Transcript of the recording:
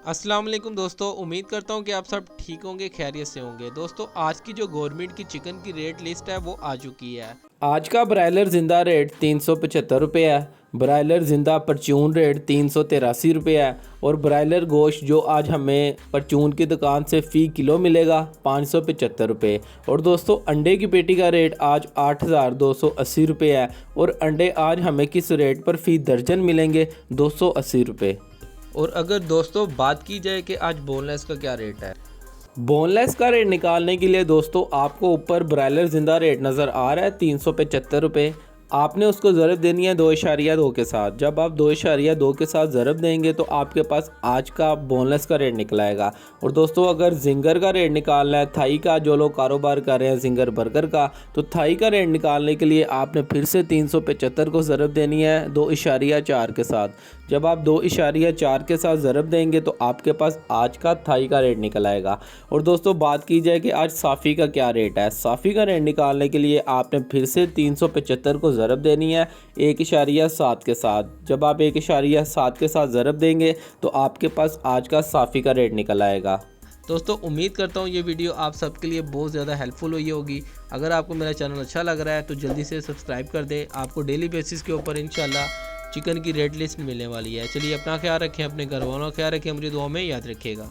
अस्सलाम वालेकुम दोस्तों, उम्मीद करता हूँ कि आप सब ठीक होंगे, खैरियत से होंगे। दोस्तों, आज की जो गवर्नमेंट की चिकन की रेट लिस्ट है वो आ चुकी है। आज का ब्रायलर ज़िंदा रेट 375 रुपये है। ब्रायलर ज़िंदा परचून रेट 383 रुपये है। और ब्रायलर गोश्त जो आज हमें परचून की दुकान से फ़ी किलो मिलेगा 575 रुपये। और दोस्तों, अंडे की पेटी का रेट आज 8,280 रुपये है। और अंडे आज हमें किस रेट पर फ़ी दर्जन मिलेंगे? 280 रुपये। और अगर दोस्तों बात की जाए कि आज बोनलेस का क्या रेट है, बोनलेस का रेट निकालने के लिए दोस्तों आपको ऊपर ब्रायलर ज़िंदा रेट नज़र आ रहा है 375 रुपये। आपने उसको ज़रब देनी है 2.2 के साथ। जब आप 2.2 के साथ ज़रब देंगे तो आपके पास आज का बोनलेस का रेट निकल आएगा। और दोस्तों, अगर जिंगर का रेट निकालना है, थाई का, जो लोग कारोबार कर रहे हैं जिंगर बर्गर का, तो थाई का रेट निकालने के लिए आपने फिर से 375 को ज़रब देनी है 2.4 के साथ। जब आप 2.4 के साथ ज़रब देंगे तो आपके पास आज का थाई का रेट निकल आएगा। और दोस्तों, बात की जाए कि आज साफ़ी का क्या रेट है। साफ़ी का रेट निकालने के लिए आपने फिर से 375 को ज़रब देनी है 1.7 के साथ। जब आप 1.7 के साथ ज़रब देंगे तो आपके पास आज का साफ़ी का रेट निकल आएगा। दोस्तों उम्मीद करता हूँ ये वीडियो आप सबके लिए बहुत ज़्यादा हेल्पफुल हुई होगी। अगर आपको मेरा चैनल अच्छा लग रहा है तो जल्दी से सब्सक्राइब कर दें। आपको डेली बेसिस के ऊपर इंशाल्लाह चिकन की रेट लिस्ट मिलने वाली है। चलिए, अपना ख्याल रखें, अपने घर वालों का ख्याल रखें, मुझे दुआ में याद रखिएगा।